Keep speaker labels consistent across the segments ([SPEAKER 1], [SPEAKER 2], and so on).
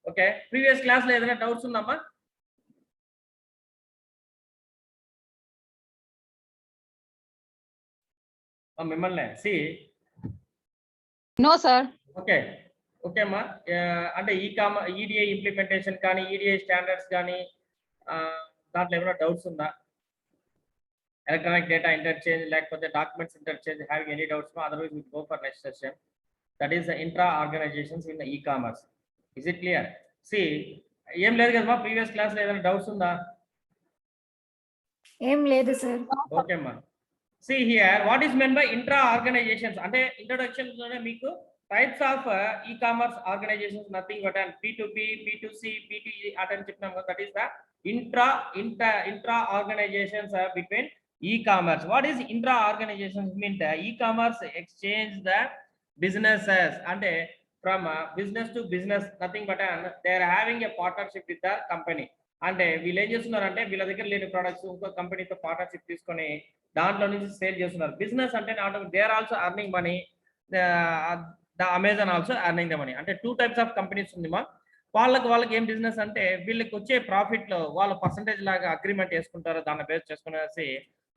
[SPEAKER 1] Okay, previous class లో ఏదైనా doubts ఉందమ్మా? మిమ్మల్ని see
[SPEAKER 2] No, sir.
[SPEAKER 1] Okay okay అమ్మా. అంటే ఈడిఐ ఇంప్లిమెంటేషన్ కానీ ఈడిఐ స్టాండర్డ్స్ కానీ దాంట్లో ఏమైనా డౌట్స్ ఉందా? ఎలక్ట్రానిక్ డేటా ఇంటర్చేంజ్ లేకపోతే documents interchange, having any doubts? Otherwise will go for next session. That is intra organizations in e-commerce. Is it clear? See ఏం లేదు కదమ్మా, ప్రీవియస్ క్లాస్ లో ఏదైనా డౌట్స్ ఉందా?
[SPEAKER 3] ఏం లేదు సార్.
[SPEAKER 1] ఓకే అమ్మా. See here what is men by intra organisations అంటే ఇంట్రొడక్షన్ లోనే మీకు types of e-commerce organisations nothing but and P2P, P2C, P2E అని చెప్పినాం కదా. That is the intra organisations between e-commerce. What is intra organisations mean the e-commerce exchange the businesses అంటే from business to business nothing but and they are having a partnership with the company. అంటే వీళ్ళు ఏం చేస్తున్నారంటే వీళ్ళ దగ్గర లేని products ఇంకో కంపెనీతో పార్ట్నర్షిప్ తీసుకొని దాంట్లో నుంచి సేల్ చేస్తున్నారు. బిజినెస్ అంటే they are also earning money, the Amazon also earning the money. అంటే 2 టైప్స్ ఆఫ్ కంపెనీస్ ఉంది మా. వాళ్ళకి ఏం బిజినెస్ అంటే వీళ్ళకి వచ్చే ప్రాఫిట్ లో వాళ్ళ పర్సంటేజ్ లాగా అగ్రిమెంట్ చేసుకుంటారు. దాన్ని బేస్ చేసుకునేసి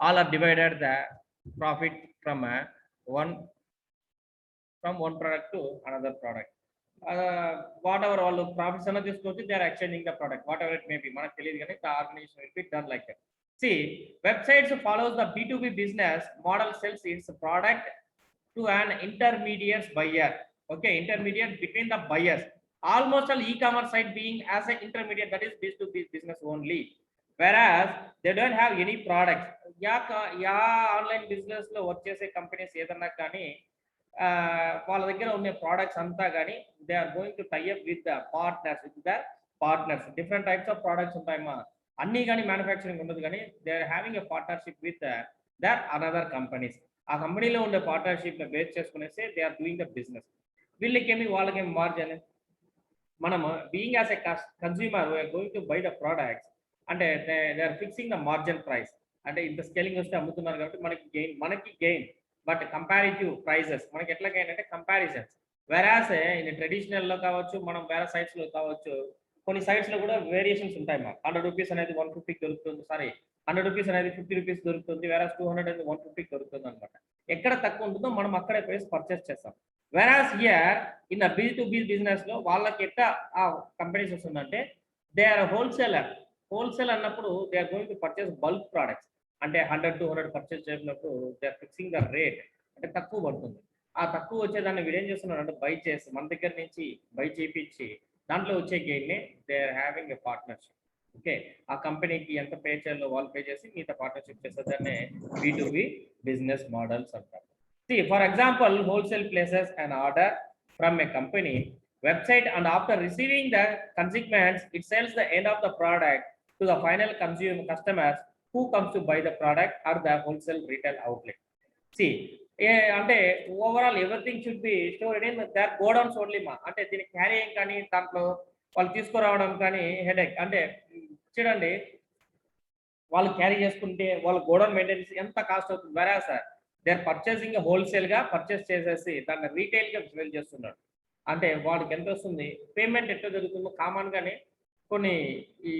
[SPEAKER 1] all are divided the profit from one product to another product. Whatever వాళ్ళు ప్రాఫిట్స్ అన్న తీసుకోవచ్చు, they are exchanging the product whatever it may be, మనకు తెలియదు కానీ the organisation will be done like that. See, websites follows the B2B business model, sells its product to an intermediate buyer. Okay, intermediate between the buyers. Almost all e-commerce site being as an intermediate, that is B2B business only. Whereas they don't have any products. Yeah online business లో వచ్చేసే companies ఏదన్నా కానీ వాళ్ళ దగ్గర ఉన్న products అంతా కానీ they are going to tie up with the partners. Different types of products ఉంటాయమ్మా. అన్ని కానీ మ్యానుఫ్యాక్చరింగ్ ఉండదు కానీ they are having a partnership with their another companies. ఆ కంపెనీలో ఉండే పార్ట్నర్షిప్ ని బేస్ చేసుకునేసి they are doing the business. వీళ్ళకేమి వాళ్ళకేమి మార్జిన్. మనం being as a consumer we are going to buy the products అంటే they are fixing the margin price. అంటే ఇంత స్కేలింగ్ వస్తే అమ్ముతున్నారు కాబట్టి మనకి గెయిన్ బట్ కంపారిటివ్ ప్రైజెస్ మనకి ఎట్లా గెయిన్ అంటే కంపారిజన్స్. వెరాస్ ఇది ట్రెడిషనల్ లో కావచ్చు, మనం వేరే సైట్స్ లో కావచ్చు, కొన్ని సైట్స్ లో కూడా వేరియేషన్స్ ఉంటాయి. మా 100 రూపీస్ అనేది 150 దొరుకుతుంది, సారీ 100 రూపీస్ అనేది 50 రూపీస్ దొరుకుతుంది, వేరే 200 అనేది 150 దొరుకుతుంది అనమాట. ఎక్కడ తక్కువ ఉంటుందో మనం అక్కడే ప్రైస్ పర్చేస్ చేస్తాం. వెరాస్ హియర్ ఇన్ B2B బిజినెస్ లో వాళ్ళకి ఎట్లా ఆ కంపెనీస్ వస్తుందంటే దే ఆర్ హోల్సేలర్. హోల్సేల్ అన్నప్పుడు they are going to purchase bulk products. అంటే 100-200 పర్చేస్ చేసినప్పుడు they are fixing the rate, అంటే తక్కువ పడుతుంది. ఆ తక్కువ వచ్చేదాన్ని వీడు ఏం చేస్తున్నారు అంటే బై చేసి మన దగ్గర నుంచి బై చేయించి దాంట్లో వచ్చే గెయిన్ ని they are having a partnership. Okay, ఆ కంపెనీకి ఎంత పే చేయాలో వాళ్ళు పే చేసి మిగతా పార్ట్నర్షిప్ చేసేదాన్ని B2B బిజినెస్ మోడల్స్ అంటారు. See, for example, wholesale places an order from a company website and after receiving the consignments, it sells the end of the product to the final customers who comes to buy the product at the wholesale retail outlet. See, అంటే overall everything should B stored in their godowns only మా. అంటే దీన్ని carrying కానీ దాంట్లో వాళ్ళు తీసుకురావడం కానీ headache. అంటే చూడండి వాళ్ళు క్యారీ చేసుకుంటే వాళ్ళ గోడౌన్ మెయింటెనెన్స్ ఎంత కాస్ట్ అవుతుంది. వేరే sir they are purchasing wholesale గా పర్చేస్ చేసేసి దాన్ని రీటైల్ గా సేల్ చేస్తున్నాడు. అంటే వాడికి ఎంత వస్తుంది, పేమెంట్ ఎట్లా జరుగుతుందో కామన్ గానే కొన్ని ఈ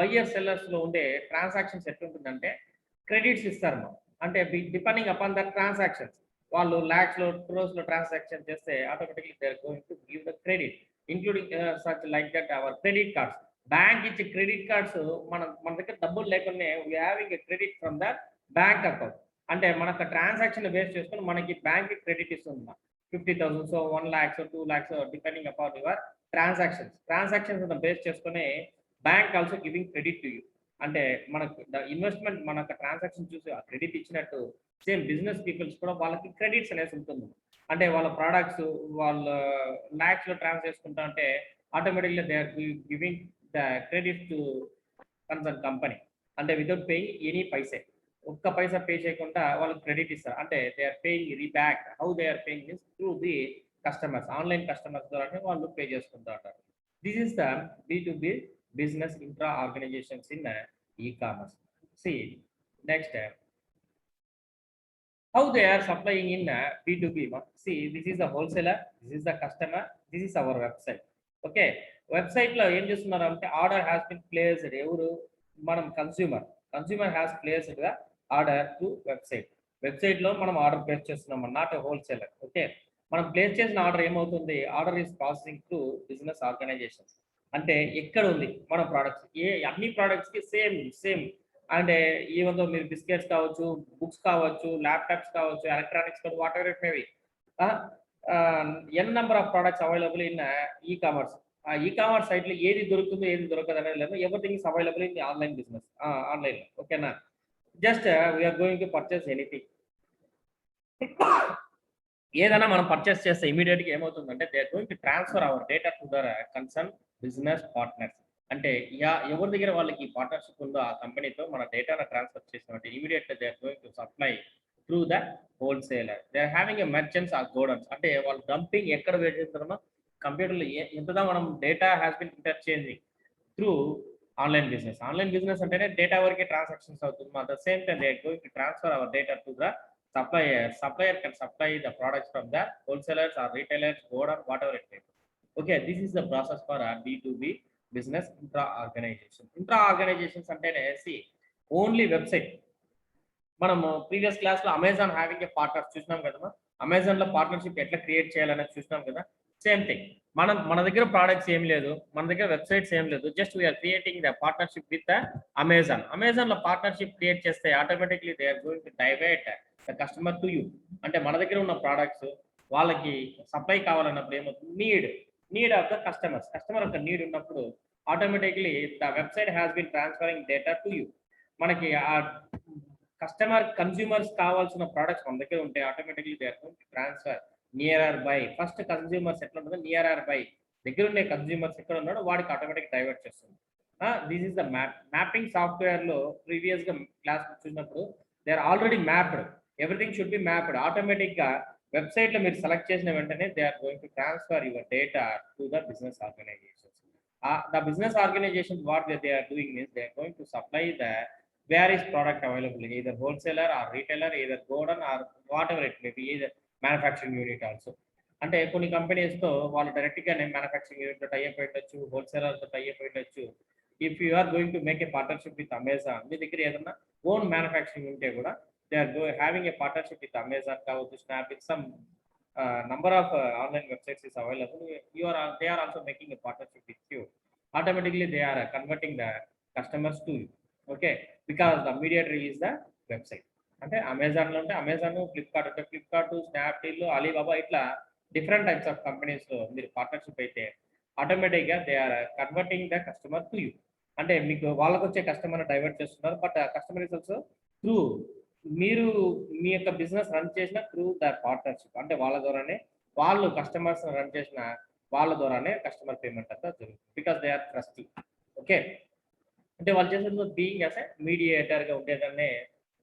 [SPEAKER 1] బయ్యర్ సెల్లర్స్ లో ఉండే ట్రాన్సాక్షన్స్ ఎట్లుంటుందంటే క్రెడిట్స్ ఇస్తారు మా. అంటే డిపెండింగ్ అపాన్ ద ట్రాన్సాక్షన్స్ వాళ్ళు లాక్స్ లో క్రోర్స్ లో ట్రాన్సాక్షన్ చేస్తే automatically they are going to give the credit including such like that our credit cards. Bank ఇచ్చే క్రెడిట్ కార్డ్స్ మన దగ్గర డబ్బులు లేకుండా we having a credit from the bank account. అంటే మనకు ట్రాన్సాక్షన్ బేస్ చేసుకుని మనకి బ్యాంక్ క్రెడిట్ ఇస్తుంది 50,000, so 1 lakh, 2 lakhs depending upon your transactions base చేసుకుని bank also giving credit to you. అంటే మనకు ఇన్వెస్ట్మెంట్ మన ట్రాన్సాక్షన్ చూసి క్రెడిట్ ఇచ్చినట్టు సేమ్ బిజినెస్ పీపుల్స్ కూడా వాళ్ళకి క్రెడిట్స్ అనేసి ఉంటుంది. అంటే వాళ్ళ ప్రోడక్ట్స్ వాళ్ళ ల్యాక్స్ లో ట్రాన్స్ చేసుకుంటా అంటే ఆటోమేటిక్గా they are giving the credit to concern company. అంటే వితౌట్ పేయింగ్ ఎనీ పైసే, ఒక్క పైసా పే చేయకుండా వాళ్ళకి క్రెడిట్ ఇస్తారు. అంటే they are paying reback. How they are paying means through the customers, online customers ద్వారానే వాళ్ళు పే చేసుకుంటూ ఉంటారు. This is the B2B business intra organizations in e-commerce. See, next how they are supplying in B2B. See, this is the wholesaler, this is the customer, this is our website. Okay, website లో ఏం చేస్తున్నారు అంటే order has been placed, ఎవరు మనం consumer has placed the order to website లో మనం order place చేస్తున్నాం, not wholesaler. Okay, మనం ప్లేస్ చేసిన ఆర్డర్ ఏమవుతుంది, order is processing to business organizations. అంటే ఎక్కడ ఉంది మన ప్రోడక్ట్స్, అన్ని ప్రోడక్ట్స్ కి సేమ్ అంటే ఈవెన్ మీరు బిస్కెట్స్ కావచ్చు, బుక్స్ కావచ్చు, ల్యాప్టాప్స్ కావచ్చు, ఎలక్ట్రానిక్స్ కావచ్చు, whatever it maybe, n number of products available in e-commerce. ఆ ఈ కామర్స్ సైట్ లో ఏది దొరుకుతుందో ఏది దొరకదు అనేది లేదు, everything is available in online business, online. ఓకేనా, just we are going to purchase anything. ఏదైనా మనం పర్చేస్ చేస్తే ఇమీడియట్ గా ఏమవుతుందంటే they are going to transfer our data to their concern business partners. అంటే ఎవరి దగ్గర వాళ్ళకి పార్ట్నర్షిప్ ఉందో ఆ కంపెనీతో మన డేటాను ట్రాన్స్ఫర్ చేసినట్టు ఇమీడియట్ గా they are going to supply through the wholesaler. They are having a merchants or godowns. అంటే వాళ్ళు డంపింగ్ ఎక్కడ చేస్తున్నామో కంప్యూటర్లో ఎంతదా మనం data has been interchanging through online business అంటేనే డేటా వరకే ట్రాన్సాక్షన్స్ అవుతుంది. At the same time they are going to transfer our data to the supplier can supply the products from the wholesalers or retailers, godown, whatever it may be. Okay, this is the process for a B2B business intra organizations అంటేనే see only website. మనము previous class లో Amazon having a partner చూసినాం కదా, Amazon లో partnership ఎట్లా create చేయాలనేది చూసినాం కదా. సేమ్ థింగ్, మన దగ్గర ప్రోడక్ట్స్ ఏం లేదు, మన దగ్గర వెబ్సైట్స్ ఏం లేదు, just we are creating the partnership with Amazon లో పార్ట్నర్షిప్ క్రియేట్ చేస్తే automatically they are going to divert the customer to you. అంటే మన దగ్గర ఉన్న ప్రోడక్ట్స్ వాళ్ళకి సప్లై కావాలన్నప్పుడు ఏమవుతుంది, నీడ్ ఆఫ్ ద కస్టమర్ యొక్క నీడ్ ఉన్నప్పుడు automatically the website has been transferring data to you. మనకి ఆ కన్స్యూమర్స్ కావాల్సిన ప్రోడక్ట్స్ మన దగ్గర ఉంటే automatically they are going to transfer nearby. First consumers ఎట్లా ఉంటుందో నియర్ బై, దగ్గర ఉండే కన్స్యూమర్స్ ఎక్కడ ఉన్నాడో వాడికి ఆటోమేటిక్ డైవర్ట్ చేస్తుంది. This is the mapping software లో ప్రీవియస్ గా క్లాస్ చూసినప్పుడు they are already mapped, everything should be mapped. Automatic గా వెబ్సైట్ లో మీరు సెలెక్ట్ చేసిన వెంటనే they are going to transfer your data to the business organizations. The business organizations, what they are doing is they are going to supply the various product available, either wholesaler or retailer, either godown or whatever it may be, either manufacturing unit also. అంటే కొన్ని companies తో వాళ్ళు direct గా manufacturing unit తో tie up అయ్యొచ్చు, wholesaler తో tie up అయ్యొచ్చు. If you are going to make a partnership with Amazon, మీ దగ్గర ఏదన్నా ఓన్ మ్యానుఫ్యాక్చరింగ్ ఉంటే కూడా they are having a partnership with Amazon కావచ్చు, snap, with some number of online websites is available. They are also making a partnership with you. Automatically they are converting the customers to you. Okay, because the mediator is the website. అంటే Amazon లో ఉంటే Amazon, Flipkart అంటే Flipkart, Snapdeal, Alibaba, ఇట్లా different types of companies లో మీరు partnership అయితే automatic గా they are converting the customer to you. అంటే మీకు వాళ్ళకి వచ్చే కస్టమర్ డైవర్ట్ చేస్తున్నారు, but customer is also through మీరు మీ యొక్క బిజినెస్ రన్ చేసిన త్రూ ద పార్ట్నర్షిప్. అంటే వాళ్ళ ద్వారానే వాళ్ళు కస్టమర్స్ రన్ చేసిన వాళ్ళ ద్వారానే కస్టమర్ పేమెంట్ అంతా జరుగుతుంది, because they are trusty. Okay, అంటే వాళ్ళు చేసేది బీయింగ్ యాజ్ ఎ మీడియేటర్ గా ఉండేదాన్నే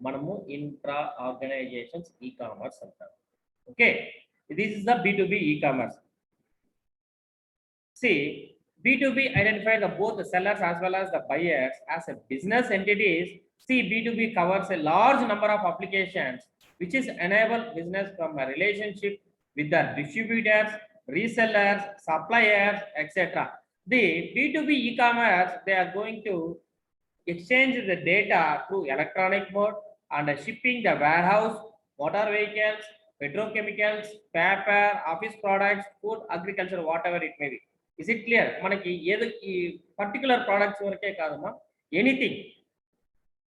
[SPEAKER 1] మనము ఇంట్రా ఆర్గనైజేషన్స్ ఈ కామర్స్ అంటారు. Okay, this is the B2B e-commerce. See, B2B identify the both the sellers as well as the buyers as a business entities. See, B2B covers a large number of applications which is enable business from a relationship with the distributors, resellers, suppliers, etc. The B2B e-commerce, they are going to exchange the data through electronic mode and shipping the warehouse, motor vehicles, petrochemicals, paper, office products, food, agriculture, whatever it may be. Is it clear? మనకి ఏదో ఈ particular products వరకే కాదమ్మా, anything,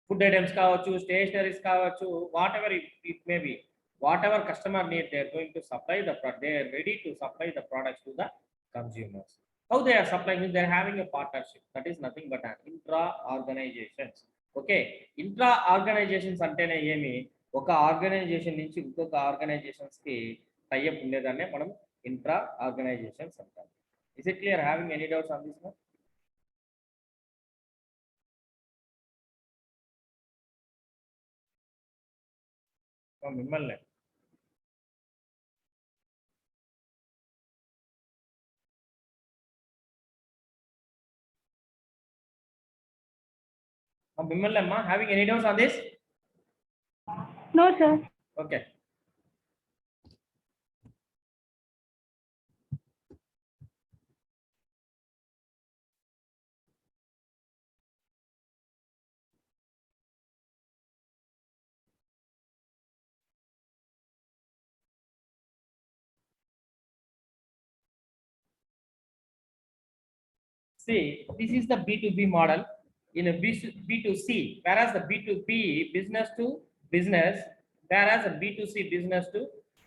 [SPEAKER 1] food items కావచ్చు, stationeries కావచ్చు, whatever it may be, whatever customer need, they are going to supply the they are ready to supply the products to the consumers. How they are supplying? They are having a partnership, that is nothing but intra organizations. Okay, intra organizations అంటేనే ఏమి, ఒక organisation నుంచి ఇంకొక organisations కి tie up ఉండేదాన్నే మనం intra organisations అంటాం. Is it clear? Having any doubts on this one? మిమ్మల్ని అమ్మా, having any doubts on this?
[SPEAKER 2] No, sir.
[SPEAKER 1] Okay. See, this is the B2B model in a B2C, whereas the B2B business to business, whereas a B2C business to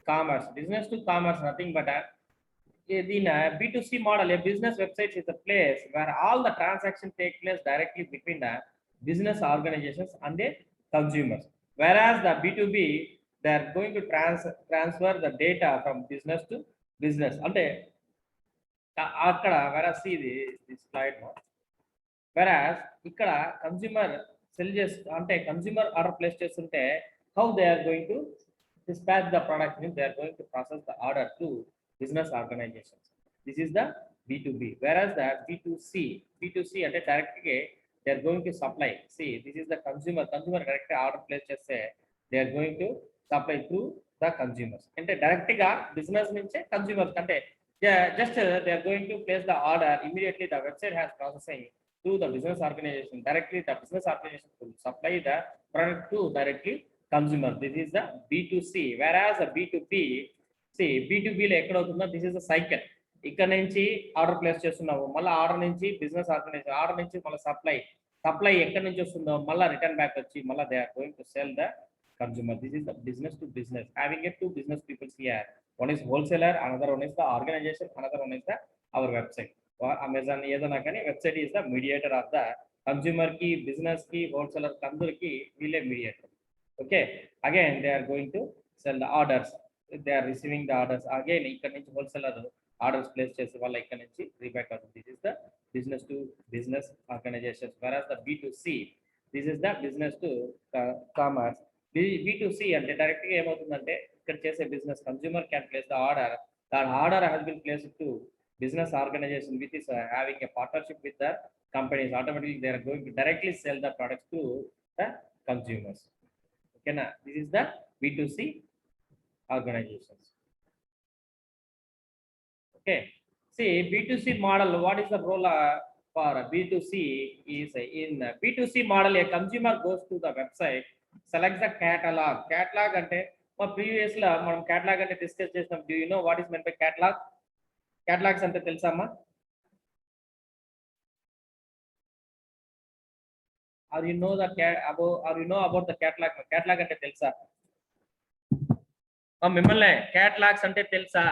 [SPEAKER 1] commerce, nothing but in a B2C model, a business website is a place where all the transactions take place directly between the business organizations and the consumers. Whereas the B2B, they are going to transfer the data from business to business. అంటే అక్కడ whereas see this slide now. Whereas ఇక్కడ consumer cell చేస్తూ అంటే consumer order place చేస్తుంటే how they are going to dispatch the product means they are going to process the order to business organizations. This is the B2B. Whereas the B2C అంటే direct గా they are going to supply. See, this is the consumer direct order place చేస్తే they are going to supply through the consumers. అంటే direct గా business నుంచే consumers అంటే just they are going to place the order immediately. The website has processing to the business organization. Directly the business organization will supply the product to directly consumer. This is the B2C. Whereas the B2B, see B2B లో ఎక్కడ అవుతుందో this is the cycle. ఇక్కడ నుంచి order place చేస్తున్నాము, మళ్ళీ order నుంచి business organisation, order నుంచి మళ్ళీ సప్లై ఎక్కడి నుంచి వస్తుందో మళ్ళీ రిటర్న్ బ్యాక్ వచ్చి మళ్ళీ they are going to sell the consumer. This is the business to business. Having a two business people here. One is wholesaler, another one is the organization, another one is the our website. Amazon ఏదైనా కానీ website is the mediator of the consumer కి, business కి, wholesaler అందరికి వీళ్ళే mediator. Okay, again they are going to sell the orders. They are receiving the orders. Again ఇక్కడ నుంచి wholesaler orders place చేసి వాళ్ళ ఇక్కడ నుంచి రీబ్యాక్ అవుతుంది. This is the business to business organizations. Whereas the B2C, this is the business to commerce. B2C అంటే direct గా ఏమవుతుందంటే ఇక్కడ చేసే business consumer can place the order, that order has been placed to business organization which is having a partnership with the companies. Automatically they are going to directly sell the products to the consumers. Okay na, this is the B2C organizations. Okay, see B2C model, what is the role for B2C is in B2C model a consumer goes to the website, select the catalog అంటే previous లో మనం catalog అంటే discuss చేసాం. Do you know what is meant by catalogs అంటే తెలుసా అమ్మా? Are you know about the catalog అంటే తెలుసా మిమ్మల్ని? catalogs అంటే తెలుసా?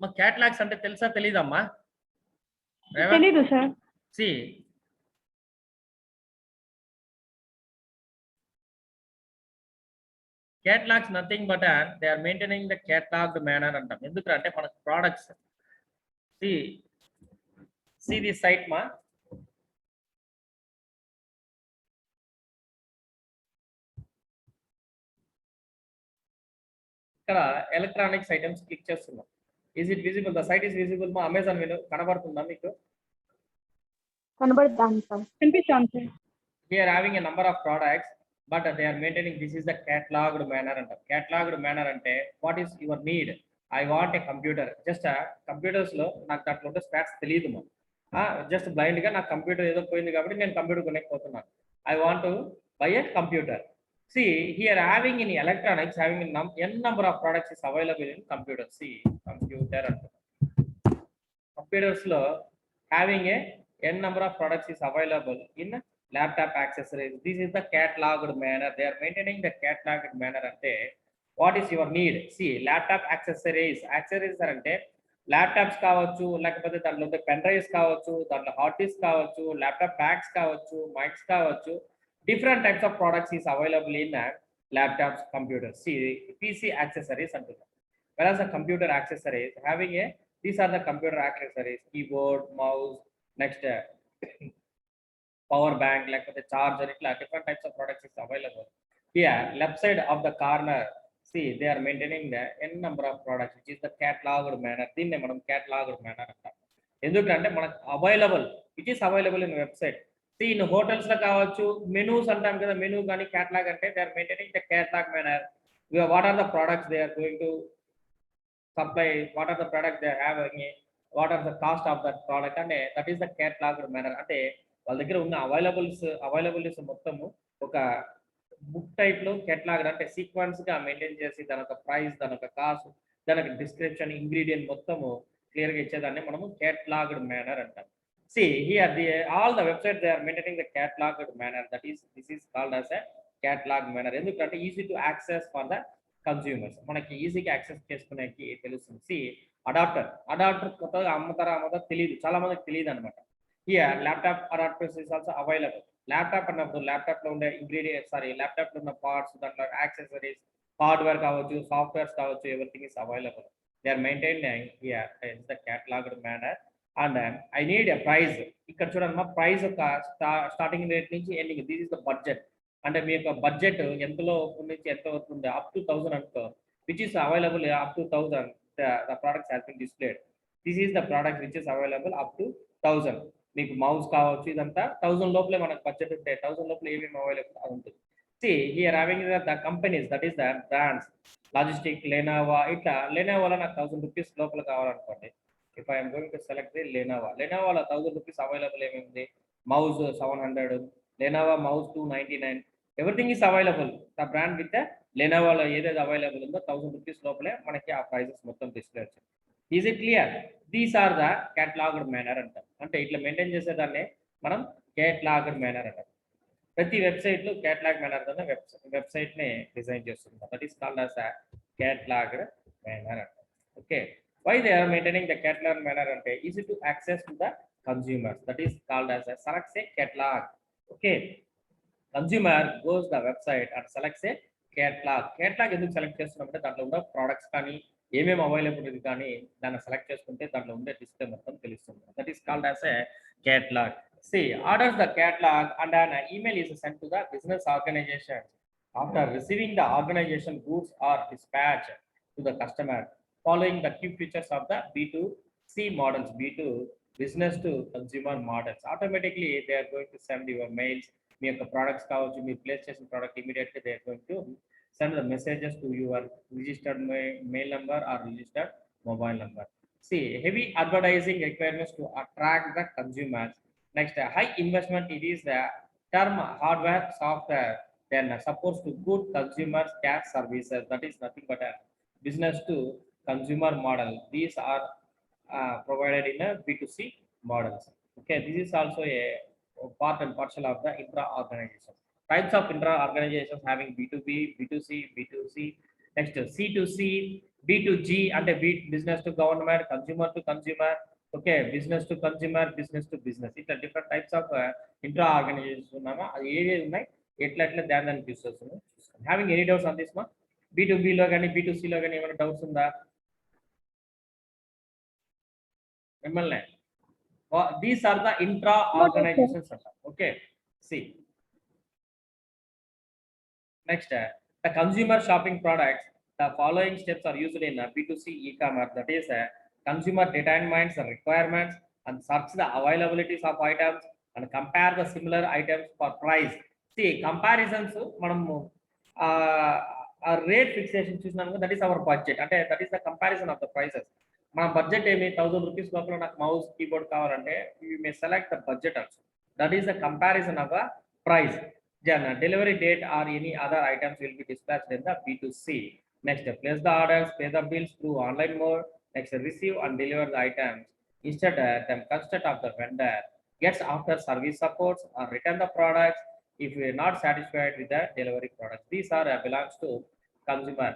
[SPEAKER 1] మా క్యాటలాగ్స్ అంటే తెలుసా తెలీదమ్మా?
[SPEAKER 2] తెలీదు sir.
[SPEAKER 1] See, catalogs nothing but they are maintaining the cataloged manner అంటాం. ఎందుకంటే మన ప్రొడక్ట్స్ see this site మా ఇక్కడ ఎలక్ట్రానిక్స్ ఐటమ్స్ క్లిక్ చేస్తున్నాం. Is it visible? The site is visible మా అమెజాన్ విను కనబడుతుందా మీకు?
[SPEAKER 2] కనబడుతుంది సార్. కనిపిస్తుంది sir.
[SPEAKER 1] We are having a number of products but they are maintaining this is the cataloged manner అంటారు. cataloged manner అంటే what is your need? I want a computer. just computers లో నాకు దాంట్లో ఉంటే స్టాక్స్ తెలియదు మా just blind గా నాకు కంప్యూటర్ ఏదో పోయింది కాబట్టి నేను computer కొనకపోతున్నాను. I want to buy a computer. See here having in electronics having n number of products is available in computers. See computer computers lo having a n number of products is available in laptop accessories. This is the cataloged manner. They are maintaining the cataloged manner ante what is your need? See laptop accessories ante laptops కావచ్చు, లేకపోతే దాంట్లో pen drives కావచ్చు, దాంట్లో hard disk కావచ్చు, laptop bags కావచ్చు, mics కావచ్చు. Different types of products is available in laptops, computers. See PC accessories అంటున్నాం. Whereas the computer accessories having these are the computer accessories, keyboard, mouse, next power bank, లేకపోతే charger, ఇట్లా different types of products is available. Here left side of the corner see they are maintaining the n number of products which is the cataloged manner. దీన్నే మనం cataloged manner అంటాం. ఎందుకంటే మనకు it is available in website. See in hotels లో కావచ్చు menus అంటాం కదా, menu కానీ క్యాటలాగ్ అంటే they are maintaining the catalog manner. What are the products they are going to supply, what are the products they are having, what are the cost of that product, and that is the cataloged manner. అంటే వాళ్ళ దగ్గర ఉన్న availabilities మొత్తము ఒక book type లో catalogue అంటే sequence గా maintain చేసి దాని యొక్క ప్రైస్, దాని యొక్క కాస్ట్, దాని యొక్క డిస్క్రిప్షన్, ఇంగ్రీడియంట్ మొత్తము క్లియర్ గా ఇచ్చేదాన్ని మనము కేటలాగ్డ్ మేనర్ అంటాం. See here all the websites they are maintaining the cataloged manner, that is this is called as a catalog manner. ఎందుకంటే easy to access for the consumers, మనకి ఈజీగా యాక్సెస్ చేసుకునేకి తెలుస్తుంది. సి అడాప్టర్ కొత్తగా అమ్మతారా తెలియదు, చాలా మందికి తెలియదు అనమాట. Here laptop adapters is also available. Laptop అన్నప్పుడు ల్యాప్టాప్ లో ఉండే ల్యాప్టాప్ లో ఉన్న పార్ట్స్, దాంట్లో యాక్సెసరీస్, హార్డ్వేర్ కావచ్చు, సాఫ్ట్వేర్స్ కావచ్చు, everything is available. They are maintained here in the catalogued manner. And I need a prize. ఇక్కడ చూడండి, మా ప్రైస్ యొక్క స్టార్టింగ్ రేట్ నుంచి ending, this is the budget. అంటే మీ యొక్క బడ్జెట్ ఎంతలో నుంచి ఎంత అవుతుంది, అప్ టు 1000 అనుకో, which is available up to 1000. The products has been displayed. This is the product which is available up to 1000. మీకు మౌస్ కావచ్చు, ఇదంతా 1000 లోపలే మనకు బడ్జెట్ ఉంటే 1000 లోపల ఏమేమి అవైలబుల్ అది ఉంటుంది. See here having the companies, that is the brands, logistic, Lenovo, ఇట్లా లెనోవాలో నాకు 1000 రూపీస్ లోపల కావాలనుకోండి. If I am going to select the Lenovo, Lenovo 1000 rupees available ఏముంది, mouse 700, Lenovo mouse 299, everything is available. The brand with the Lenovo లో ఏదైతే available ఉందో 1000 rupees లోపలే మనకి ఆ ప్రైజెస్ మొత్తం డిస్ప్లే వచ్చాయి. Is it clear? These are the catalogued manner అంటాం. అంటే ఇట్లా మెయింటైన్ చేసేదాన్ని మనం కేటలాగ్డ్ మేనర్ అంటాం. ప్రతి వెబ్సైట్ లో కేటలాగ్ మేనర్ తోనే వెబ్సైట్ ని డిజైన్ చేస్తుంది. That is called as a catalogued manner అంటాం. Okay, why they are maintaining the catalog manner ante easy to access to the consumers, that is called as a selects a catalog. Okay, consumer goes the website and selects a catalog ఎందుకు select చేస్తున్నామంటే దాంట్లో ఉన్న products కానీ ఏమేమి available ఇది కానీ దాన్ని select చేసుకుంటే దాంట్లో ఉండే డిస్ప్లే మొత్తం తెలుస్తుంది. That is called as a catalog. See, orders the catalog and an email is sent to the business organization. After receiving the organization, goods are dispatched to the customer following the key features of the B2C models, B2 business to consumer models. Automatically they are going to send your mails. మీ యొక్క products కావచ్చు, మీరు place చేసిన product immediately they are going to send the messages to your registered mail number or registered mobile number. See, heavy advertising requirements to attract the consumers. Next, high investment, it is the term hardware, software, then supports to good consumer care services. That is nothing but a business to consumer model. These are provided in a B2C models. Okay, this is also a part and parcel of the intra organization. Types of intra organizations having B2B, B2C, B2C. Next, C2C, B2G, and a business to government, consumer to consumer. Okay, business to consumer, business to business. It's a different types of intra organizations. అది ఏవి ఉన్నాయి, ఎట్లా దాన్ని చూస్తున్నాం. Having any doubts on this one? B2B లో కానీ B2C లో కానీ ఏమైనా డౌట్స్ ఉందా మిమ్మల్ని? These are the intra organizations. Okay, see, next, the consumer shopping products, the following steps are used in B2C e-commerce. That is, consumer determines the requirements and search the availabilities of items and compare the similar items for price. See, comparisons మనము rate fixation చూసినాము, that is our budget. అంటే that is the comparison of the prices. మన budget ఏమి 1000 rupees లోపల నాకు mouse keyboard కావాలంటే you may select the budget also. That is the comparison of the price. Then delivery date or any other items will be dispatched in the B2C. Next, place the orders, pay the bills through online mode. Next, receive and deliver the items. Instead, the constant of the vendor gets after service supports or return the products if we are not satisfied with the delivery products. These are belongs to consumer.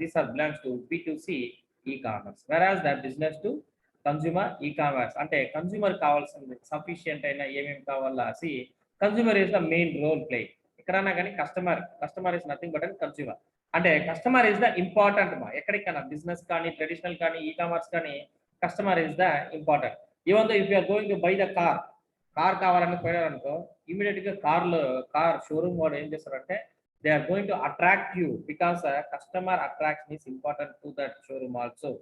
[SPEAKER 1] These are belongs to B2C e-commerce. Whereas the business to consumer e-commerce అంటే consumer కావాల్సింది sufficient అయినా ఏమేమి కావాలా. See consumer is the main role play. ఎక్కడన్నా కానీ customer is nothing but and consumer. అంటే customer is the important మా. ఎక్కడికైనా బిజినెస్ కానీ, ట్రెడిషనల్ కానీ, ఈ కామర్స్ కానీ, customer is the important. Even though if you are going to buy the car కావాలని పోయారనుకో, ఇమీడియట్ గా కార్ షోరూమ్ వాడు ఏం చేస్తారంటే they are going to attract you because customer attraction is important to that showroom also.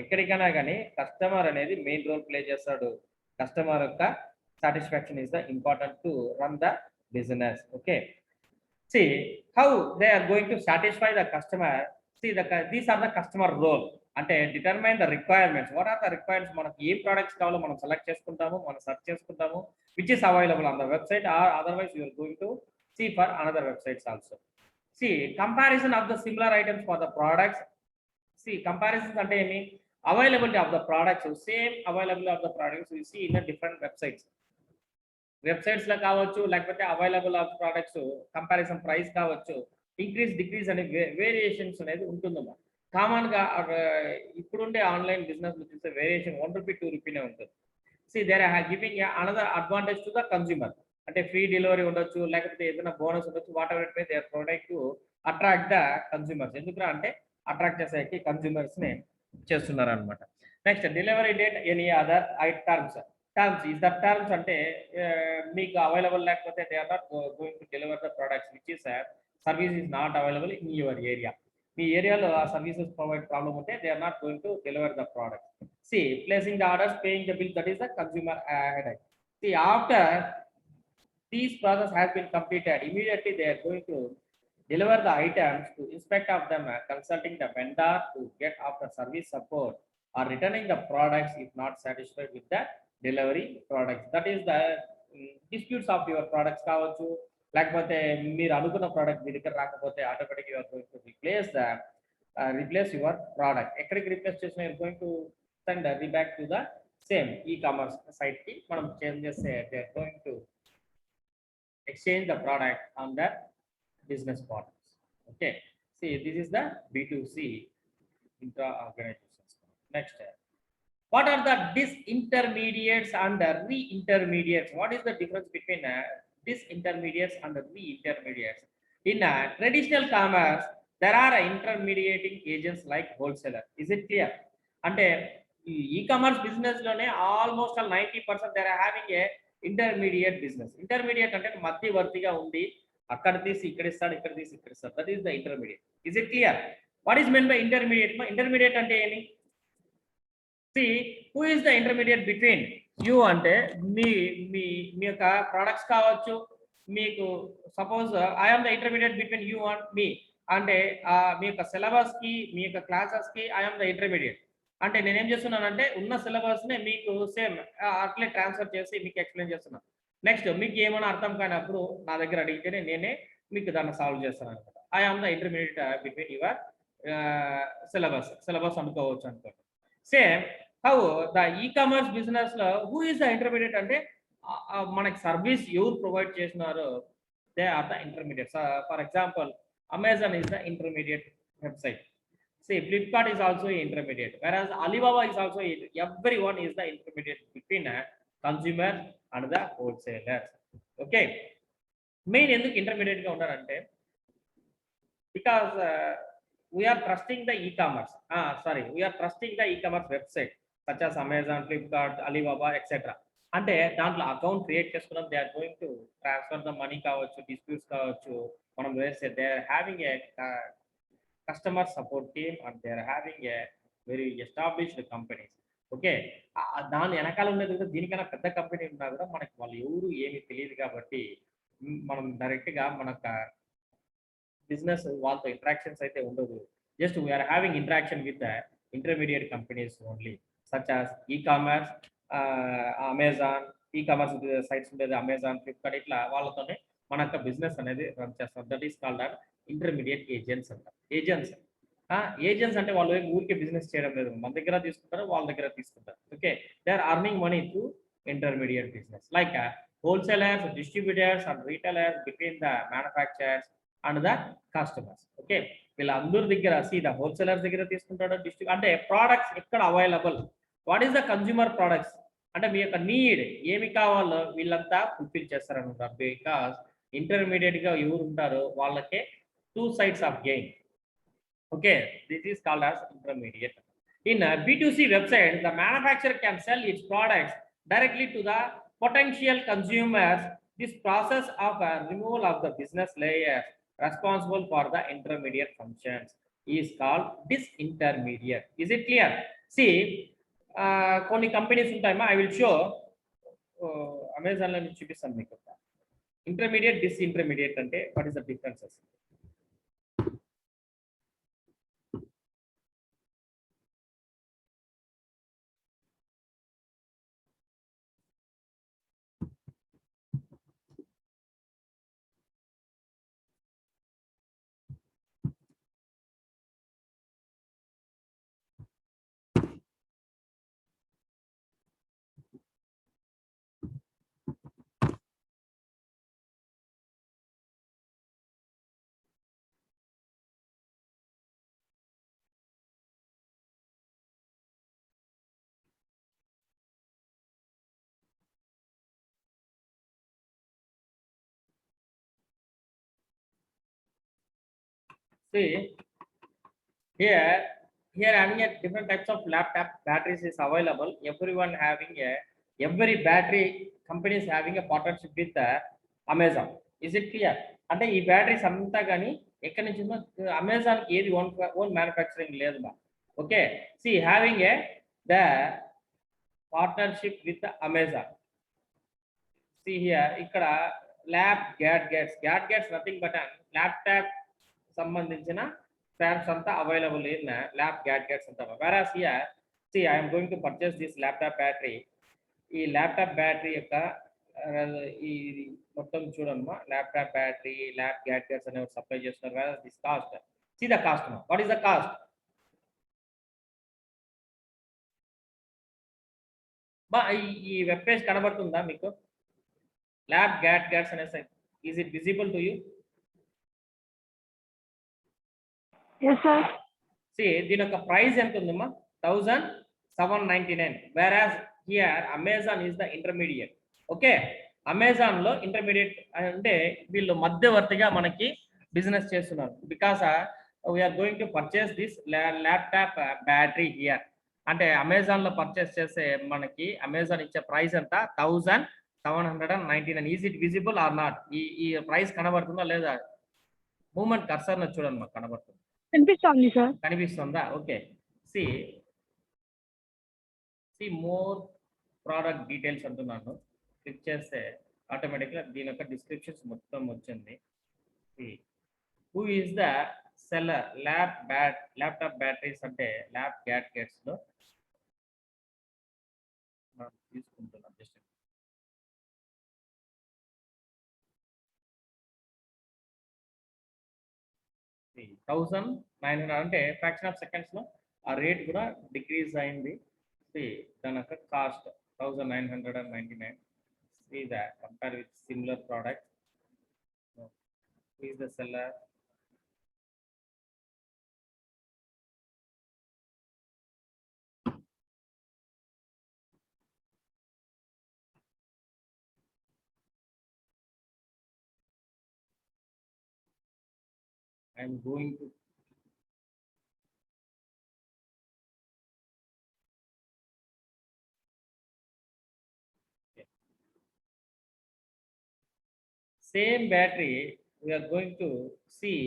[SPEAKER 1] ఎక్కడికైనా కానీ customer అనేది main role play చేస్తాడు. కస్టమర్ యొక్క satisfaction is the important to run the business. Okay, see how they are going to satisfy the customer. See, these are the customer role. అంటే determine the requirements. What are the requirements? మనకి ఏ products కావాలో మనం select చేసుకుంటాము, మనం search చేసుకుంటాము, which is available on the website or otherwise you are going to see for another websites also. See comparison of the similar items for the products. See comparisons అంటే ఏమి? Availability of the products, same availability of the products we see in the different websites. Websites లో కావచ్చు, లేకపోతే available of products comparison price కావచ్చు, increase decrease అనే variations అనేది ఉంటుందమ్మా. Common గా ఇప్పుడుండే ఆన్లైన్ బిజినెస్ లో చూస్తే వేరియేషన్ 1 రూపీ 2 రూపీనే ఉంటుంది. See there are giving another advantage to the consumer. అంటే ఫ్రీ డెలివరీ ఉండొచ్చు, లేకపోతే ఏదైనా బోనస్ ఉండొచ్చు, whatever it may there product to attract the consumers. ఎందుకు అంటే అట్రాక్ట్ చేసేకి కన్స్యూమర్స్ ని చేస్తున్నారు అనమాట. Next delivery date any other terms is the terms అంటే మీకు అవైలబుల్ లేకపోతే they are not going to deliver the products which is service is not available in your area. మీ ఏరియాలో ఆ సర్వీసెస్ ప్రొవైడ్ ప్రాబ్లమ్ ఉంటే they are not going to deliver the product. See placing the orders, paying the bill, that is the consumer headache. See after these process has been completed, immediately they are going to deliver the items to inspect of them, consulting the vendor to get after service support or returning the products if not satisfied with the delivery products. That is the disputes of your products కావచ్చు, లేకపోతే మీరు అనుకున్న product మీ దగ్గర రాకపోతే automatic you are going to replace your product. ఎక్కడికి replace చేసినా you're going to send back to the same e-commerce site కి మనం చేంజ్ చేస్తే they are going to exchange the product on the business portals. Okay, see this is the B2C intra organizations. Next, what are the disintermediates and the re-intermediates? What is the difference between disintermediates and the re-intermediates? In traditional commerce there are intermediating agents like wholesaler. Is it clear? అంటే e-commerce business లోనే almost all 90% they are having a intermediate business. Intermediate అంటే మధ్యవర్తిగా ఉండి అక్కడ తీసి ఇక్కడ ఇస్తాడు, ఇక్కడ తీసి ఇక్కడ ఇస్తాడు, that is the intermediate. Is it clear? What is men by intermediate? Intermediate అంటే ఏమి? See who is the intermediate between you అంటే మీ మీ మీ యొక్క ప్రొడక్ట్స్ కావచ్చు, మీకు suppose I am the intermediate between you and me అంటే మీ యొక్క సిలబస్ కి, మీ యొక్క క్లాసెస్ కి ఐ ఆమ్ ద ఇంటర్మీడియట్. అంటే నేనేం చేస్తున్నానంటే ఉన్న సిలబస్ ని మీకు సేమ్ అట్లే ట్రాన్స్ఫర్ చేసి మీకు ఎక్స్ప్లెయిన్ చేస్తున్నాను. నెక్స్ట్ మీకు ఏమైనా అర్థం కానప్పుడు నా దగ్గర అడిగితేనే నేనే మీకు దాన్ని సాల్వ్ చేస్తాను అనమాట. I am the intermediate between your syllabus అనుకోవచ్చు అనుకోండి. Same how the e-commerce business లో హూ ఇస్ ద ఇంటర్మీడియట్ అంటే మనకి సర్వీస్ ఎవరు ప్రొవైడ్ చేస్తున్నారు, they are the intermediate. For example Amazon is the intermediate website. See, Flipkart is also intermediate, whereas Alibaba is also everyone is the intermediate between a consumer and the wholesalers. Okay, main ఎందుకు intermediate గా ఉన్నారంటే because we are trusting the e-commerce. We are trusting the e-commerce website such as Amazon, Flipkart, Alibaba, etc. అంటే దాంట్లో account create చేసుకున్నాం, they are going to transfer the money కావచ్చు, disputes కావచ్చు, మనం వేస్తే they are having a customer support team and they are having a very established companies. Okay, దాని వెనకాల ఉండేది కూడా దీనికైనా పెద్ద కంపెనీ ఉన్నా కూడా మనకి వాళ్ళు ఎవరు ఏమి తెలియదు కాబట్టి మనం డైరెక్ట్ గా మనకు బిజినెస్ వాళ్ళతో ఇంటరాక్షన్స్ అయితే ఉండదు. Just we are having interaction with intermediate companies only such as e-commerce, Amazon, e-commerce sites ఉండేది అమెజాన్, ఫ్లిప్కార్ట్, ఇట్లా వాళ్ళతోనే మన యొక్క బిజినెస్ అనేది రన్ చేస్తాం. That is called intermediate agents అంట. ఏజెంట్స్ అంటే వాళ్ళు ఊరికే బిజినెస్ చేయడం లేదు, మన దగ్గర తీసుకుంటారు, వాళ్ళ దగ్గర తీసుకుంటారు. Okay, they are earning money to intermediate business like wholesalers, distributors and retailers between the manufacturers and the customers. Okay, వీళ్ళందరి దగ్గర ద హోల్సేలర్స్ దగ్గర తీసుకుంటాడు, అంటే ప్రోడక్ట్స్ ఎక్కడ available, what is the consumer products అంటే మీ యొక్క నీడ్ ఏమి కావాలో వీళ్ళంతా ఫుల్ఫిల్ చేస్తారనమాట. బికాస్ ఇంటర్మీడియట్ గా ఎవరు ఉంటారో వాళ్ళకే two sides of gain. Okay, this is called as intermediate. In a B2C website, the manufacturer can sell its products directly to the potential consumers. This process of removal of the business layer responsible for the intermediate functions is called disintermediate. Is it clear? See, కొన్ని companies ఉంటాయమ్మా, I will show Amazon లో చూపిస్తాను మీకు. Intermediate, డిస్ఇంటర్మీడియట్ అంటే what is the differences? See here, having a different types of laptop batteries is available. Everyone having a every battery company is having a partnership with Amazon. Is it clear? అంటే ఈ batteries అంతా కానీ ఎక్కడి నుంచి Amazon ఏది own manufacturing లేదు మా. Okay, see having a the partnership with Amazon. See here ఇక్కడ lab gadgets nothing but laptop సంబంధించిన స్పామ్స్ అంతా అవైలబుల్ ఇన్ ల్యాబ్ గ్యాడ్గెట్స్ అంతా. Whereas here see I'm going to purchase this laptop battery. ఈ laptop battery యొక్క ఈ మొత్తం చూడమ్మా, laptop battery lab gadgets అనేవి సప్లై చేస్తున్నారు. Whereas this cost, see the cost. What is the cost? బా ఈ వెబ్ పేజ్ కనబడుతుందా మీకు? ల్యాబ్ గ్యాడ్గెట్స్ అనే site, is it visible to you?
[SPEAKER 2] Yes, sir.
[SPEAKER 1] దీని యొక్క ప్రైస్ ఎంత ఉందమ్మా? 1799. Whereas here Amazon is the intermediate. Okay, Amazon లో ఇంటర్మీడియట్ అంటే వీళ్ళు మధ్యవర్తిగా మనకి బిజినెస్ చేస్తున్నారు. Because we are going to purchase this laptop battery here. అంటే అమెజాన్ లో పర్చేస్ చేసే మనకి అమెజాన్ ఇచ్చే ప్రైస్ ఎంత? 1799. Is it visible or not? ఈ ప్రైస్ కనబడుతుందా లేదా? మూమెంట్ కర్సర్ చూడండి, మాకు కనబడుతుంది.
[SPEAKER 2] కనిపిస్తోంది సార్.
[SPEAKER 1] కనిపిస్తుందా? Okay, see more product details అంటున్నాను. క్లిక్ చేస్తే ఆటోమేటిక్గా దీని యొక్క డిస్క్రిప్షన్స్ మొత్తం వచ్చింది. Who is the seller? Laptop batteries అంటే ల్యాబ్ గ్యాడ్గెట్స్ లో మనం తీసుకుంటున్నాం. జస్ట్ 1900 అంటే ఫ్రాక్షన్ ఆఫ్ సెకండ్స్ లో ఆ రేట్ కూడా డిక్రీజ్ అయింది. దాని యొక్క cost 1999. See that compare with similar product. Who is the seller? I am going to same battery. We are going to see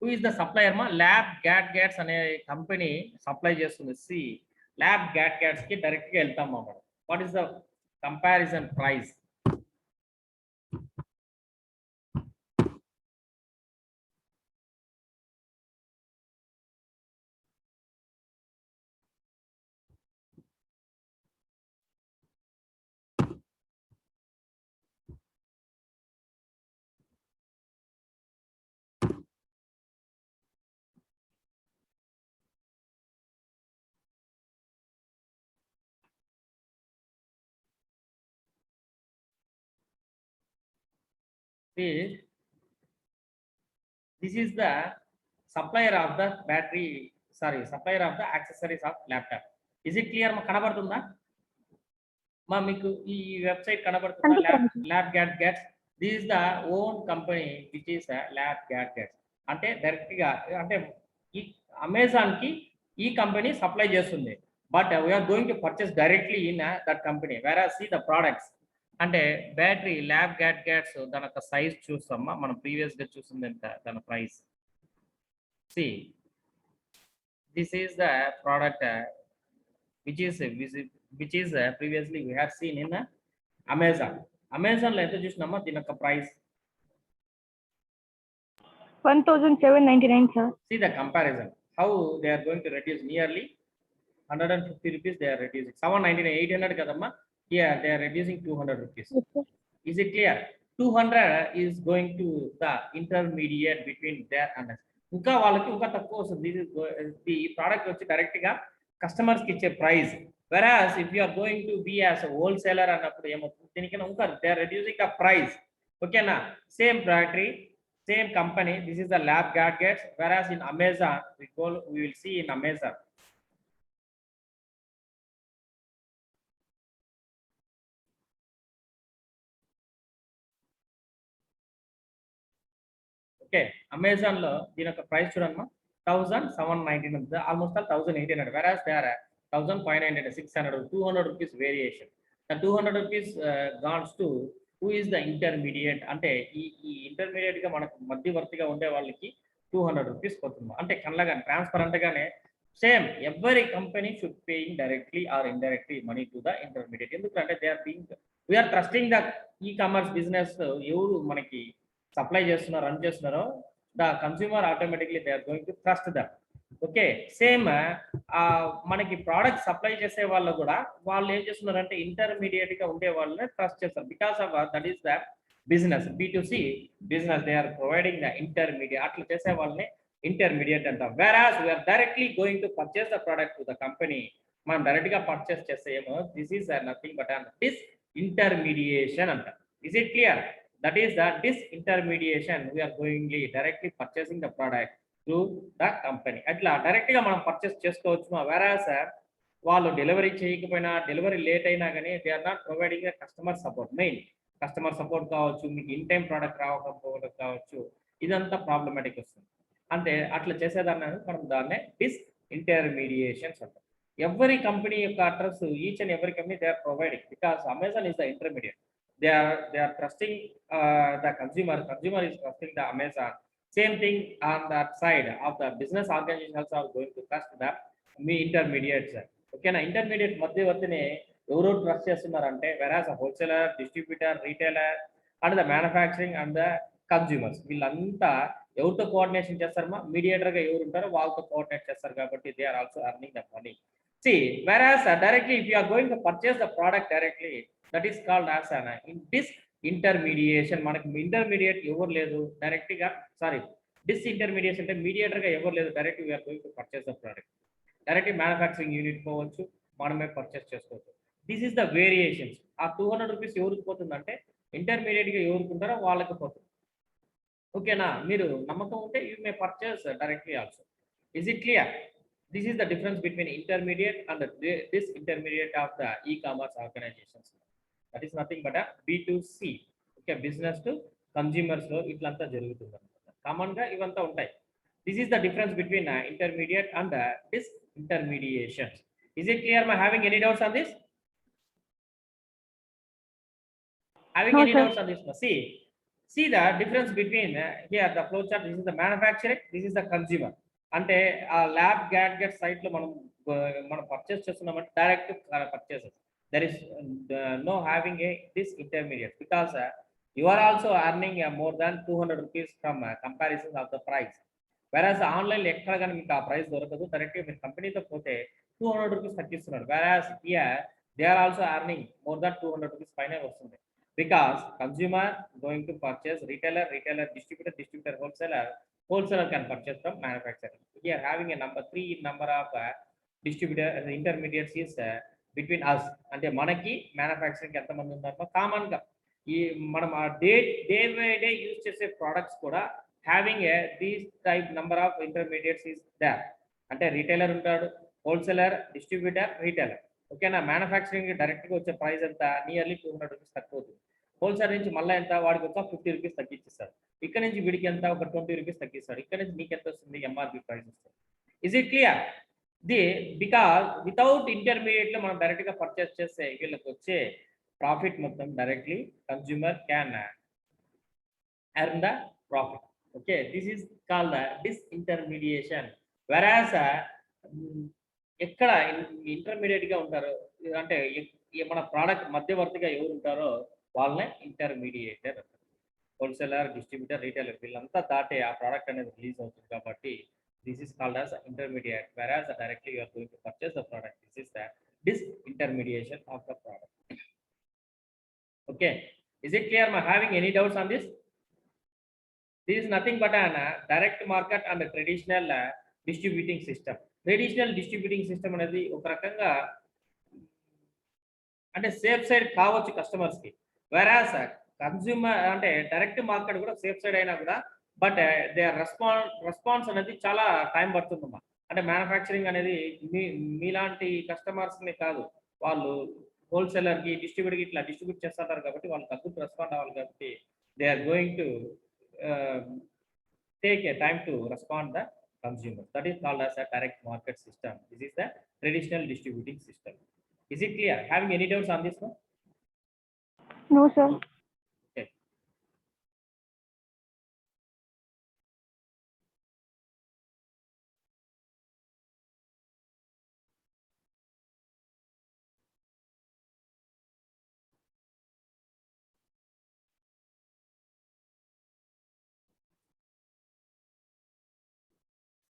[SPEAKER 1] who is the supplier ma. Lab Gadgets అనే company supply చేస్తుంది. C lab gadgets కి direct గా వెళ్తాం అన్నమాట. What is the comparison price? This is the supplier of the battery, supplier of the accessories of laptop. Is it clear? కనబడుతుందా మా మీకు? ఈ వెబ్సైట్ కనబడుతుందా? Lab gadgets. This is the own company which is lab gadgets. అంటే direct గా అంటే ఈ Amazon కి ఈ కంపెనీ సప్లై చేస్తుంది. But we're going to purchase directly in that company. Whereas see the products అంటే బ్యాటరీ ల్యాబ్ గ్యాడ్గెట్స్ దాని యొక్క సైజ్ చూస్తామా, మనం ప్రీవియస్ గా చూసింది ఎంత దాని price. See this is the product which is previously we have seen in Amazon. Amazon లో ఎంత చూసినామా దీని యొక్క price?
[SPEAKER 2] 1799 sir.
[SPEAKER 1] See the comparison how they are going to reduce nearly 150 rupees. They are reducing 799, 800 kadamma. Here they are reducing 200 rupees.
[SPEAKER 2] Yes, sir.
[SPEAKER 1] Is it clear? 200 is going to the intermediate between there and us. ఇంకా వాళ్ళకి ఇంకా తక్కువ వస్తుంది. ఈ product వచ్చి direct గా customers కి ఇచ్చే price. Whereas if you are going to be as wholesaler అన్నప్పుడు ఏమవుతుంది, దీనికన్నా ఇంకా they are reducing the price. ఓకేనా? Same battery, same company. This is the lab gadgets. Whereas in Amazon we will see in Amazon. Okay, Amazon లో దీని యొక్క ప్రైస్ చూడమ్మా 1799, almost 1800, whereas they are 1500, 600, 200 rupees variation. The 200 rupees gone to who is the intermediate, అంటే ఈ intermediate గా మనకు మధ్యవర్తిగా ఉండే వాళ్ళకి 200 రూపీస్ పోతుంది. అంటే కళ్ళగా ట్రాన్స్పరెంట్ గానే same every company should paying directly or indirectly money to the intermediate. ఎందుకంటే they are being, we are trusting the e commerce business. ఎవరు మనకి సప్లై చేస్తున్నారో రన్ చేస్తున్నారో the consumer automatically they are going to trust them. Okay, same మనకి product supply చేసే వాళ్ళు కూడా వాళ్ళు ఏం చేస్తున్నారంటే ఇంటర్మీడియట్ గా ఉండే వాళ్ళని ట్రస్ట్ చేస్తారు. Because of that is the business, B2C business, they are providing the intermediate. అట్లా చేసే వాళ్ళని ఇంటర్మీడియట్ అంటాం. Whereas we are directly going to purchase the product to the company. మనం డైరెక్ట్ గా పర్చేస్ చేసేమో this is nothing but disintermediation అంటాం. Is it clear? That is the disintermediation. We are goingly directly purchasing the product through the company. అట్లా direct గా మనం purchase చేసుకోవచ్చు. వేరాస్ వాళ్ళు delivery చేయకపోయినా, డెలివరీ లేట్ అయినా కానీ they are not providing customer support. Main customer support కావచ్చు, మీకు ఇన్ టైం ప్రోడక్ట్ రావకపోవడం కావచ్చు, ఇదంతా ప్రాబ్లమాటిక్ వస్తుంది. అంటే అట్లా చేసేదాన్ని మనం దాన్నే డిస్ ఇంటర్మీడియేషన్స్ అంటాం. ఎవరి కంపెనీ యొక్క అడ్రస్ ఈచ్ అండ్ ఎవరి company they are providing, because Amazon is the intermediate. They are trusting the consumer is trusting the Amazon. Same thing on that side of the business organizations are going to trust the intermediates. ఓకేనా, intermediate మధ్యవర్తిని ఎవరు trust చేస్తున్నారంటే whereas wholesaler, distributor, retailer and the manufacturing and the consumers, వీళ్ళంతా ఎవరితో coordination చేస్తారమ్మా? Mediator గా ఎవరు ఉంటారో వాళ్ళతో కోఆర్డినేట్ చేస్తారు. కాబట్టి they are also earning the money. See, whereas directly if you are going to purchase the product directly, that is called as an disintermediation. మనకి ఇంటర్మీడియట్ ఎవరు లేదు డైరెక్ట్ గా, సారీ డిస్ఇంటర్మీడియేషన్ అంటే మీడియేటర్ గా ఎవరు లేదు, direct we're going to purchase the product. Direct manufacturing unit పోవచ్చు, మనమే పర్చేస్ చేసుకోవచ్చు. This is the variations. ఆ 200 రూపీస్ ఎవరికి పోతుందంటే ఇంటర్మీడియట్ గా ఎవరికి ఉంటారో వాళ్ళకి పోతుంది. ఓకేనా, మీరు నమ్మకం ఉంటే you may purchase directly also. Is it clear? This is the difference between intermediate and the disintermediate of the e-commerce organizations. That is nothing but a B2C. Okay, business to consumers లో ఇట్లంతా జరుగుతుంది అన్నమాట. Common గా ఇవంతా ఉంటాయి. This is the difference between intermediate and the disintermediation. Is it clear? Am I having any doubts on this? Having
[SPEAKER 2] No,
[SPEAKER 1] any
[SPEAKER 2] sir.
[SPEAKER 1] doubts on this? See the difference between here the flow chart. This is the manufacturing, this is the consumer. అంటే ఆ lab గ్యాడ్గెట్ site లో మనం purchase చేస్తున్నామంటే direct purchases. There is no having a this intermediate, because you are also earning more than 200 rupees from comparison of the price. Whereas online ఎక్కడ కానీ మీకు ఆ price దొరకదు. డైరెక్ట్ మీరు కంపెనీతో పోతే 200 రూపీస్ తగ్గిస్తున్నారు. Whereas here they are also earning more than 200 rupees పైన వస్తుంది. Because consumer going to purchase, retailer distributor, wholesaler can purchase from manufacturer. We are having a number 3 number of distributor intermediates is between us. అంటే మనకి manufacturing ఎంతమంది ఉన్నారో common గా ఈ మనం day by day use చేసే ప్రొడక్ట్స్ కూడా having a these type number of intermediates is there. అంటే రీటైలర్ ఉంటాడు, హోల్సేలర్, డిస్ట్రిబ్యూటర్, రీటైలర్. ఓకేనా, మ్యానుఫ్యాక్చరింగ్ డైరెక్ట్ గా వచ్చే ప్రైస్ ఎంత నియర్లీ 200 రూపీస్ తక్కువ అవుతుంది. హోల్సేల్ నుంచి మళ్ళీ ఎంత వాడికి వచ్చా 50 రూపీస్ తగ్గించేస్తారు. ఇక్కడ నుంచి వీడికి ఎంత ఒక 20 రూపీస్ తగ్గిస్తాడు. ఇక్కడ నుంచి మీకు ఎంత వస్తుంది? ఎంఆర్పి ప్రైస్ వస్తుంది. Is it clear? Because without intermediate లో మనం డైరెక్ట్ గా పర్చేస్ చేస్తే వీళ్ళకి వచ్చే ప్రాఫిట్ మొత్తం directly consumer can earn the profit. Okay, this is called the disintermediation. Whereas ఎక్కడ ఇంటర్మీడియట్ గా ఉంటారో అంటే మన ప్రోడక్ట్ మధ్యవర్తిగా ఎవరు ఉంటారో వాళ్ళనే ఇంటర్మీడియేటర్. హోల్సేలర్, డిస్ట్రిబ్యూటర్, రీటైలర్ వీళ్ళంతా దాటే ఆ ప్రోడక్ట్ అనేది రిలీజ్ అవుతుంది. కాబట్టి this is called as intermediate. Whereas directly you are going to purchase the product. This is the disintermediation of the product. Okay, is it clear? Am I having any doubts on this? This is nothing but an direct market and a traditional distributing system. Traditional distributing system అనేది ఒక రకంగా అంటే safe side కావచ్చు customers కి. వెరాస్ consumer అంటే direct market కూడా safe side అయినా కూడా బట్ దే రెస్పాన్స్ అనేది చాలా టైం పడుతుందమ్మా. అంటే మ్యానుఫ్యాక్చరింగ్ అనేది మీలాంటి కస్టమర్స్ ని కాదు, వాళ్ళు హోల్సేలర్ కి, డిస్ట్రిబ్యూటర్ కి ఇట్లా డిస్ట్రిబ్యూట్ చేస్తుంటారు కాబట్టి వాళ్ళు తక్కువ రెస్పాండ్ అవ్వాలి. కాబట్టి they are going to take a time to respond the consumer. That is called as a direct market system. This is the traditional distributing system. Is it clear? Having any doubts on this one?
[SPEAKER 2] No, sir.